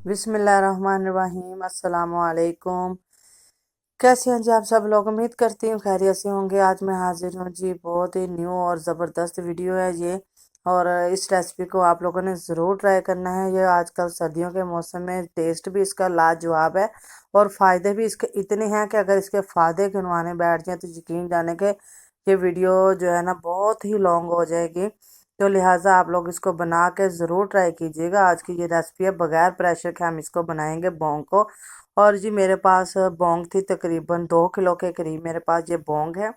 बिस्मिल्लाहिर्रहमानिर्रहीम। अस्सलामु अलैकुम। कैसे हैं जी आप सब लोग? उम्मीद करती हूँ खैरियत से होंगे। आज मैं हाजिर हूँ जी, बहुत ही न्यू और ज़बरदस्त वीडियो है ये। और इस रेसिपी को आप लोगों ने ज़रूर ट्राई करना है। ये आजकल सर्दियों के मौसम में टेस्ट भी इसका लाजवाब है और फ़ायदे भी इसके इतने हैं कि अगर इसके फ़ायदे गिनवाने बैठ जाएँ तो यकीन जाने के ये वीडियो जो है ना बहुत ही लॉन्ग हो जाएगी। तो लिहाजा आप लोग इसको बना के ज़रूर ट्राई कीजिएगा। आज की ये रेसिपी है, बगैर प्रेशर के हम इसको बनाएंगे बोंग को। और जी मेरे पास बोंग थी, तकरीबन 2 किलो के करीब मेरे पास ये बोंग है।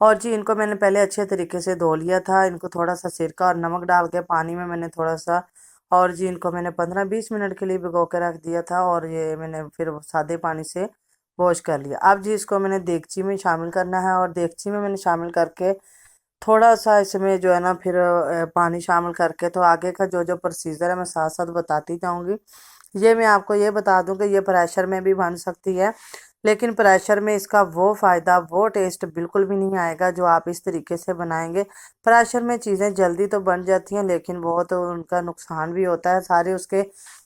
और जी इनको मैंने पहले अच्छे तरीके से धो लिया था। इनको थोड़ा सा सिरका और नमक डाल के पानी में मैंने थोड़ा सा, और जी इनको मैंने 15-20 मिनट के लिए भिगो के रख दिया था। और ये मैंने फिर सादे पानी से वॉश कर लिया। अब जी इसको मैंने देगची में शामिल करना है, और देगची में मैंने शामिल करके थोड़ा सा इसमें जो है ना फिर पानी शामिल करके, तो आगे का जो जो प्रोसीजर है मैं साथ साथ बताती जाऊंगी। ये मैं आपको ये बता दूं कि ये प्रेशर में भी बन सकती है, लेकिन प्रेशर में इसका वो फ़ायदा, वो टेस्ट बिल्कुल भी नहीं आएगा जो आप इस तरीके से बनाएंगे। प्रेशर में चीज़ें जल्दी तो बन जाती हैं, लेकिन बहुत उनका नुकसान भी होता है। सारे उसके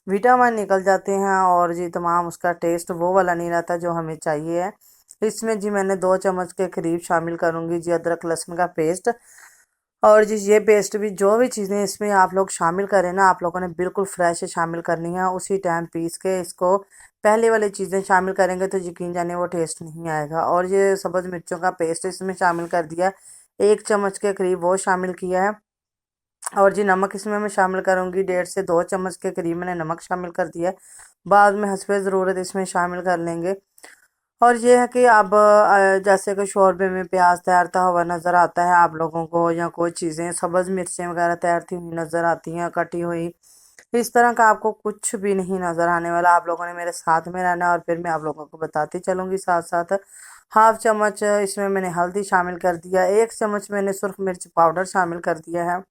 विटामिन निकल जाते हैं और जी तमाम उसका टेस्ट वो वाला नहीं रहता जो हमें चाहिए है। इसमें जी मैंने 2 चम्मच के करीब शामिल करूंगी जी अदरक लहसुन का पेस्ट। और जी ये पेस्ट भी, जो भी चीज़ें इसमें आप लोग शामिल करें ना, आप लोगों ने बिल्कुल फ्रेश शामिल करनी है। उसी टाइम पीस के इसको पहले वाली चीज़ें शामिल करेंगे तो यकीन जाने वो टेस्ट नहीं आएगा। और ये सब्ज़ मिर्चों का पेस्ट इसमें शामिल कर दिया, 1 चम्मच के करीब वो शामिल किया है। और जी नमक इसमें मैं शामिल करूँगी, 1.5 से 2 चम्मच के करीब मैंने नमक शामिल कर दिया है। बाद में हस्बे ज़रूरत इसमें शामिल कर लेंगे। और ये है कि अब जैसे कि शोरबे में प्याज तैरता हुआ नज़र आता है आप लोगों को, या कोई चीज़ें सब्ज़ मिर्चें वगैरह तैरती हुई नज़र आती हैं कटी हुई, इस तरह का आपको कुछ भी नहीं नज़र आने वाला। आप लोगों ने मेरे साथ में रहना है और फिर मैं आप लोगों को बताती चलूँगी साथ साथ। 1/2 चम्मच इसमें मैंने हल्दी शामिल कर दिया, 1 चम्मच मैंने सुरख मिर्च पाउडर शामिल कर दिया है।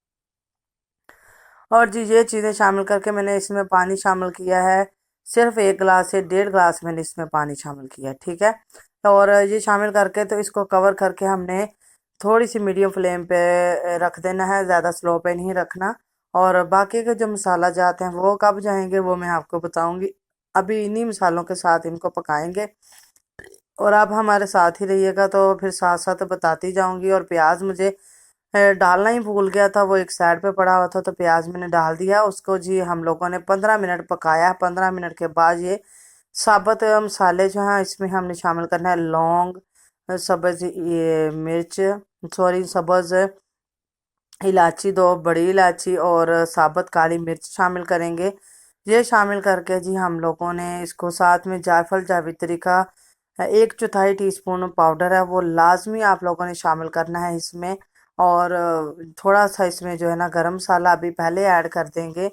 और जी ये चीज़ें शामिल करके मैंने इसमें पानी शामिल किया है, सिर्फ 1 गिलास से 1.5 गिलास मैंने इसमें पानी शामिल किया है, ठीक है। और ये शामिल करके तो इसको कवर करके हमने थोड़ी सी मीडियम फ्लेम पे रख देना है, ज़्यादा स्लो पे नहीं रखना। और बाकी के जो मसाला जाते हैं वो कब जाएंगे वो मैं आपको बताऊंगी। अभी इन्हीं मसालों के साथ इनको पकाएंगे, और आप हमारे साथ ही रहिएगा तो फिर साथ साथ बताती जाऊंगी। और प्याज मुझे डालना ही भूल गया था, वो एक साइड पे पड़ा हुआ था, तो प्याज मैंने डाल दिया उसको। जी हम लोगों ने 15 मिनट पकाया। 15 मिनट के बाद ये साबुत मसाले जो हैं इसमें हमने शामिल करना है, लौंग, सब्ज़ ये मिर्च, सॉरी सब्ज़ इलायची, 2 बड़ी इलायची और साबुत काली मिर्च शामिल करेंगे। ये शामिल करके जी हम लोगों ने इसको साथ में जायफल जावित्री का 1/4 टीस्पून पाउडर है वो लाजमी आप लोगों ने शामिल करना है इसमें। और थोड़ा सा इसमें जो है ना गरम मसाला अभी पहले ऐड कर देंगे।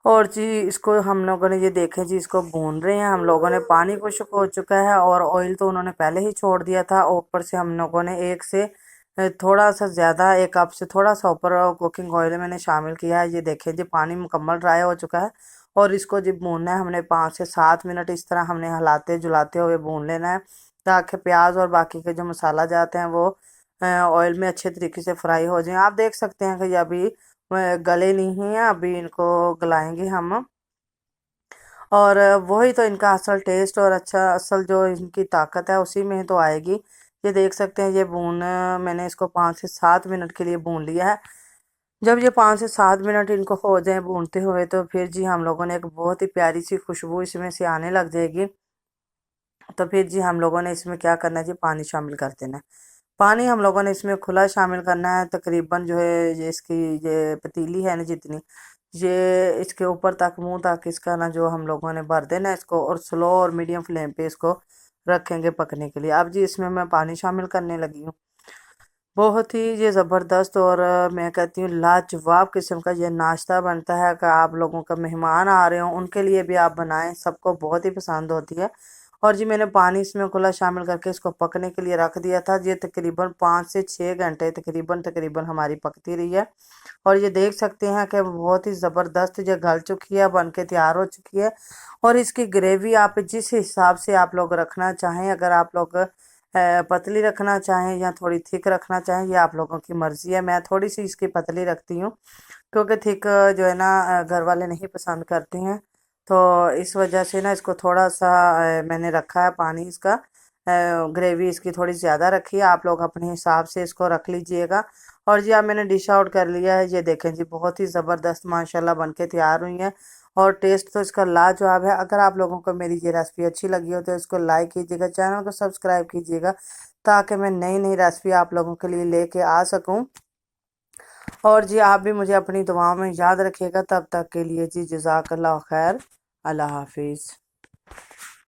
और जी इसको हम लोगों ने, ये देखें जी इसको भून रहे हैं हम लोगों ने। पानी खुश्क हो चुका है और ऑयल तो उन्होंने पहले ही छोड़ दिया था। ऊपर से हम लोगों ने एक से थोड़ा सा ज़्यादा, 1 कप से थोड़ा सा ऊपर कुकिंग ऑयल मैंने शामिल किया है। ये देखें जी पानी मुकम्मल ड्राई हो चुका है। और इसको जी भूनना है हमने 5 से 7 मिनट, इस तरह हमने हिलाते जुलाते हुए भून लेना है, ताकि प्याज और बाकी के जो मसाला जाते हैं वो ऑयल में अच्छे तरीके से फ्राई हो जाएं। आप देख सकते हैं कि ये अभी गले नहीं हैं, अभी इनको गलाएंगे हम। और वही तो इनका असल टेस्ट और अच्छा असल जो इनकी ताकत है उसी में तो आएगी। ये देख सकते हैं ये मैंने इसको 5 से 7 मिनट के लिए भून लिया है। जब ये 5 से 7 मिनट इनको हो जाए भूनते हुए, तो फिर जी हम लोगों ने एक बहुत ही प्यारी सी खुशबू इसमें से आने लग जाएगी। तो फिर जी हम लोगों ने इसमें क्या करना है जी, पानी शामिल कर देना है। पानी हम लोगों ने इसमें खुला शामिल करना है, तकरीबन जो है ये इसकी ये पतीली है ना जितनी, ये इसके ऊपर तक, मुंह तक इसका ना जो हम लोगों ने भर देना है इसको, और स्लो और मीडियम फ्लेम पे इसको रखेंगे पकने के लिए। अब जी इसमें मैं पानी शामिल करने लगी हूँ। बहुत ही ये ज़बरदस्त और मैं कहती हूँ लाजवाब किस्म का ये नाश्ता बनता है। कि आप लोगों का मेहमान आ रहे हो उनके लिए भी आप बनाएं, सबको बहुत ही पसंद होती है। और जी मैंने पानी इसमें खुला शामिल करके इसको पकने के लिए रख दिया था। ये तकरीबन 5 से 6 घंटे तकरीबन तकरीबन हमारी पकती रही है। और ये देख सकते हैं कि बहुत ही ज़बरदस्त ये गल चुकी है, बन के तैयार हो चुकी है। और इसकी ग्रेवी आप जिस हिसाब से आप लोग रखना चाहें, अगर आप लोग पतली रखना चाहें या थोड़ी थिक रखना चाहें, ये आप लोगों की मर्ज़ी है। मैं थोड़ी सी इसकी पतली रखती हूँ क्योंकि थिक जो है ना घर वाले नहीं पसंद करते हैं। तो इस वजह से ना इसको थोड़ा सा मैंने रखा है पानी इसका, ग्रेवी इसकी थोड़ी ज़्यादा रखी है। आप लोग अपने हिसाब से इसको रख लीजिएगा। और जी अब मैंने डिश आउट कर लिया है। ये देखें जी, बहुत ही ज़बरदस्त माशाल्लाह बन के तैयार हुई है। और टेस्ट तो इसका लाजवाब है। अगर आप लोगों को मेरी ये रेसिपी अच्छी लगी हो तो इसको लाइक कीजिएगा, चैनल को सब्सक्राइब कीजिएगा, ताकि मैं नई नई रेसिपी आप लोगों के लिए लेके आ सकूं। और जी आप भी मुझे अपनी दुआओं में याद रखिएगा। तब तक के लिए जी जज़ाकल्लाह खैर। अल्लाह हाफिज़।